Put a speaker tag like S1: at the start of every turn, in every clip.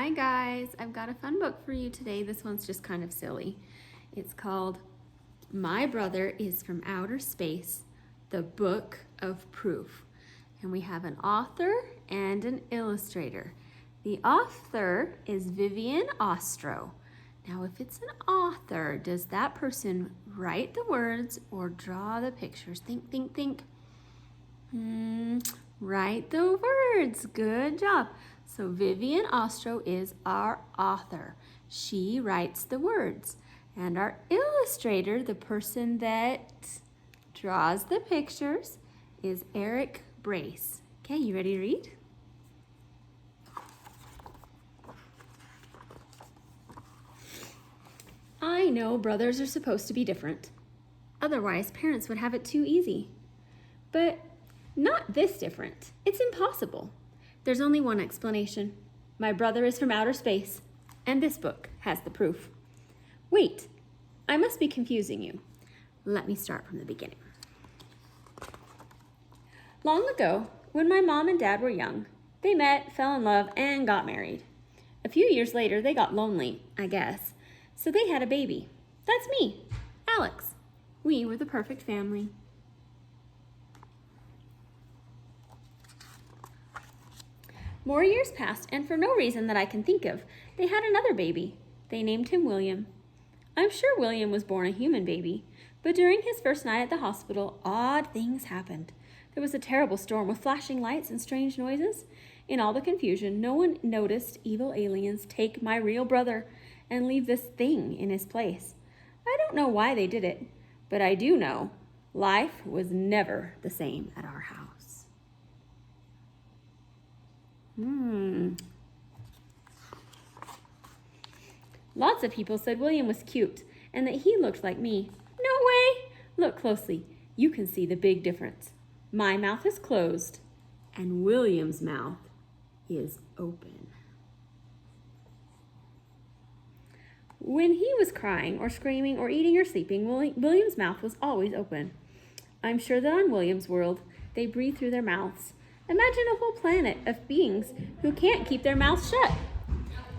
S1: Hi guys, I've got a fun book for you today. This one's just kind of silly. It's called My Brother is from Outer Space, the Book of Proof. And we have an author and an illustrator. The author is Vivian Ostrow. Now if it's an author, does that person write the words or draw the pictures? Think. Write the words. Good job. So Vivian Ostrow is our author. She writes the words. And our illustrator, the person that draws the pictures, is Eric Brace. Okay, you ready to read? I know brothers are supposed to be different. Otherwise, parents would have it too easy. But not this different. It's impossible. There's only one explanation. My brother is from outer space, and this book has the proof. Wait, I must be confusing you. Let me start from the beginning. Long ago, when my mom and dad were young, they met, fell in love, and got married. A few years later, they got lonely, I guess, so they had a baby. That's me, Alex. We were the perfect family. More years passed, and for no reason that I can think of, they had another baby. They named him William. I'm sure William was born a human baby, but during his first night at the hospital, odd things happened. There was a terrible storm with flashing lights and strange noises. In all the confusion, no one noticed evil aliens take my real brother and leave this thing in his place. I don't know why they did it, but I do know life was never the same at our house. Lots of people said William was cute and that he looked like me. No way! Look closely. You can see the big difference. My mouth is closed and William's mouth is open. When he was crying or screaming or eating or sleeping, William's mouth was always open. I'm sure that on William's world, they breathe through their mouths. Imagine a whole planet of beings who can't keep their mouths shut.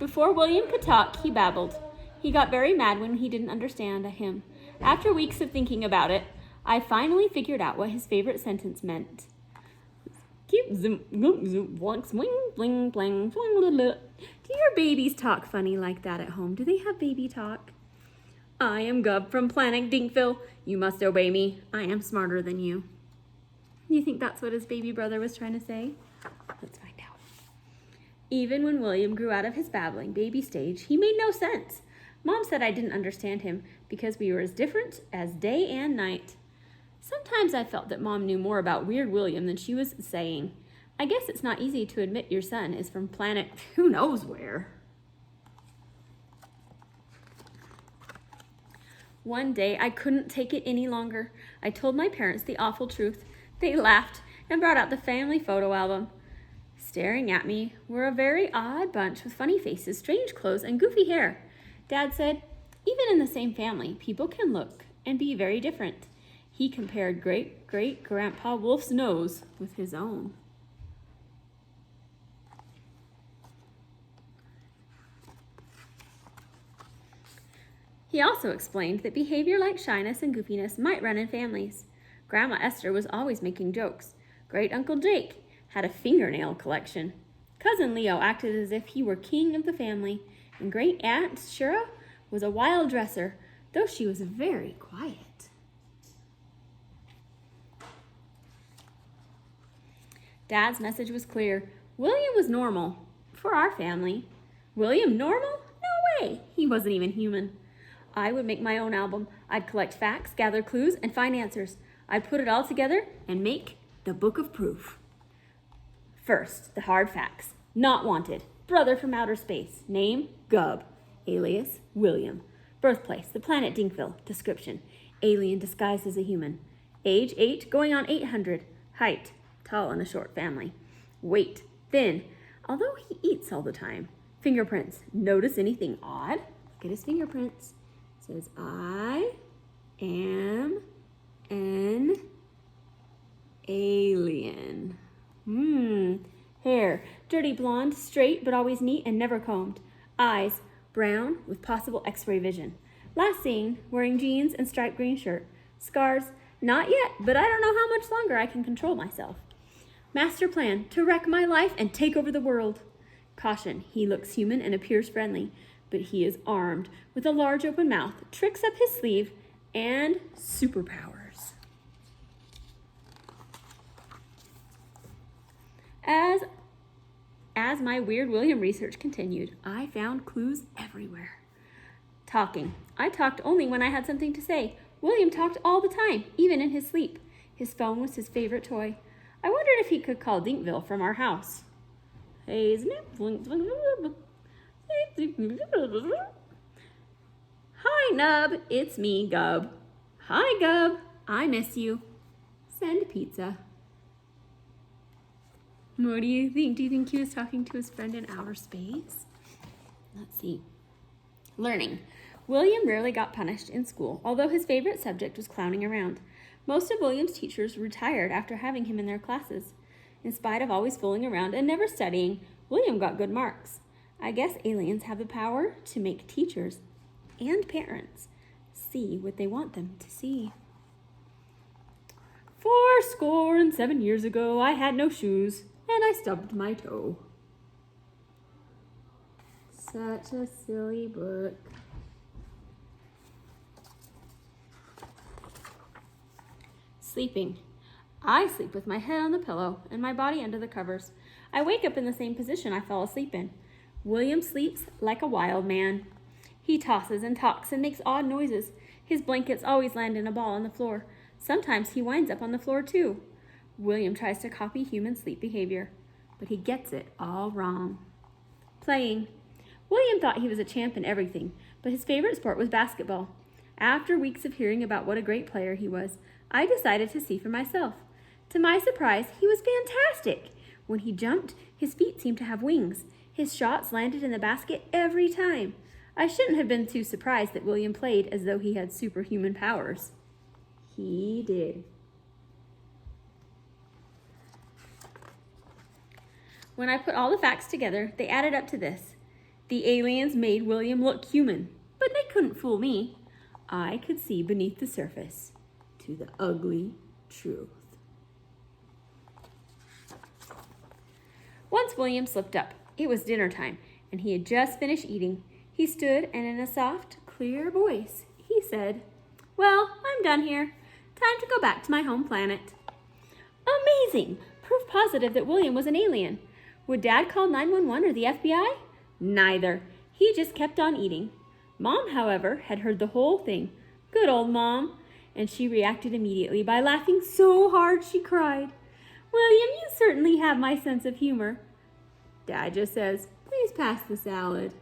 S1: Before William could talk, he babbled. He got very mad when he didn't understand him. After weeks of thinking about it, I finally figured out what his favorite sentence meant. Keep zoom, zoom, blank, swing, bling, bling, fling, do your babies talk funny like that at home? Do they have baby talk? I am Gub from Planet Dinkville. You must obey me. I am smarter than you. Do you think that's what his baby brother was trying to say? Let's find out. Even when William grew out of his babbling baby stage, he made no sense. Mom said I didn't understand him because we were as different as day and night. Sometimes I felt that Mom knew more about Weird William than she was saying. I guess it's not easy to admit your son is from planet who knows where. One day, I couldn't take it any longer. I told my parents the awful truth. They laughed and brought out the family photo album. Staring at me were a very odd bunch with funny faces, strange clothes, and goofy hair. Dad said, even in the same family, people can look and be very different. He compared great-great-grandpa Wolf's nose with his own. He also explained that behavior like shyness and goofiness might run in families. Grandma Esther was always making jokes. Great Uncle Jake had a fingernail collection. Cousin Leo acted as if he were king of the family. And Great Aunt Shura was a wild dresser, though she was very quiet. Dad's message was clear. William was normal for our family. William normal? No way! He wasn't even human. I would make my own album. I'd collect facts, gather clues, and find answers. I'd put it all together and make the Book of Proof. First, the hard facts. Not wanted. Brother from outer space. Name, Gub. Alias, William. Birthplace, the planet Dinkville. Description, alien disguised as a human. Age, 8, going on 800. Height, tall in a short family. Weight, thin, although he eats all the time. Fingerprints, notice anything odd? Look at his fingerprints. It says, I am an alien. Hair, dirty blonde, straight but always neat and never combed. Eyes, brown with possible x-ray vision. Last seen, wearing jeans and striped green shirt. Scars, not yet, but I don't know how much longer I can control myself. Master plan, to wreck my life and take over the world. Caution, he looks human and appears friendly, but he is armed with a large open mouth, tricks up his sleeve, and superpowers. As my Weird William research continued, I found clues everywhere. Talking. I talked only when I had something to say. William talked all the time, even in his sleep. His phone was his favorite toy. I wondered if he could call Dinkville from our house. Hi, Nub. It's me, Gub. Hi, Gub. I miss you. Send pizza. What do you think? Do you think he was talking to his friend in outer space? Let's see. Learning. William rarely got punished in school, although his favorite subject was clowning around. Most of William's teachers retired after having him in their classes. In spite of always fooling around and never studying, William got good marks. I guess aliens have the power to make teachers and parents see what they want them to see. 7 years ago, I had no shoes, and I stubbed my toe. Such a silly book. Sleeping. I sleep with my head on the pillow and my body under the covers. I wake up in the same position I fell asleep in. William sleeps like a wild man. He tosses and talks and makes odd noises. His blankets always land in a ball on the floor. Sometimes he winds up on the floor too. William tries to copy human sleep behavior, but he gets it all wrong. Playing. William thought he was a champ in everything, but his favorite sport was basketball. After weeks of hearing about what a great player he was, I decided to see for myself. To my surprise, he was fantastic. When he jumped, his feet seemed to have wings. His shots landed in the basket every time. I shouldn't have been too surprised that William played as though he had superhuman powers. He did. When I put all the facts together, they added up to this. The aliens made William look human, but they couldn't fool me. I could see beneath the surface to the ugly truth. Once William slipped up. It was dinner time, and he had just finished eating. He stood, and in a soft, clear voice, he said, "Well, I'm done here. Time to go back to my home planet." Amazing! Proof positive that William was an alien. Would Dad call 911 or the FBI? Neither. He just kept on eating. Mom, however, had heard the whole thing. Good old Mom. And she reacted immediately by laughing so hard she cried. "William, you certainly have my sense of humor." Dad just says, "Please pass the salad."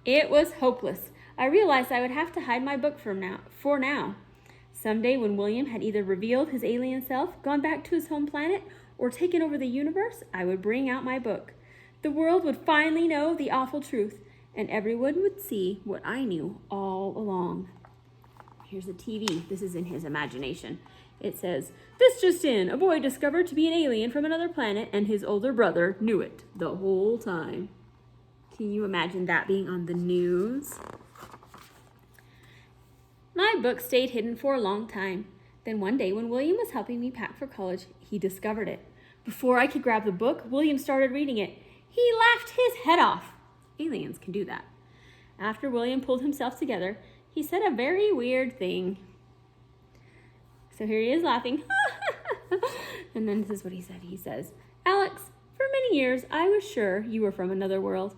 S1: It was hopeless. I realized I would have to hide my book for now. Someday when William had either revealed his alien self, gone back to his home planet, or taken over the universe, I would bring out my book. The world would finally know the awful truth, and everyone would see what I knew all along. Here's a TV. This is in his imagination. It says, "This just in, a boy discovered to be an alien from another planet, and his older brother knew it the whole time." Can you imagine that being on the news? My book stayed hidden for a long time. Then one day when William was helping me pack for college, he discovered it. Before I could grab the book, William started reading it. He laughed his head off. Aliens can do that. After William pulled himself together, he said a very weird thing. So here he is laughing. And then this is what he said. He says, "Alex, for many years I was sure you were from another world.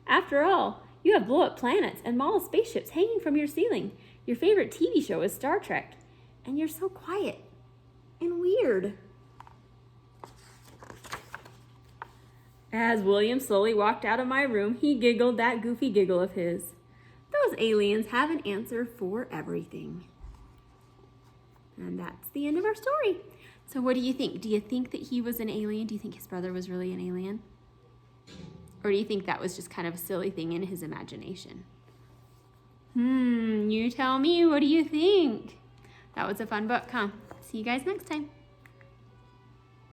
S1: After all, you have blow-up planets and model spaceships hanging from your ceiling. Your favorite TV show is Star Trek. And you're so quiet and weird." As William slowly walked out of my room, he giggled that goofy giggle of his. Those aliens have an answer for everything. And that's the end of our story. So what do you think? Do you think that he was an alien? Do you think his brother was really an alien? Or do you think that was just kind of a silly thing in his imagination? You tell me. What do you think? That was a fun book, huh? See you guys next time.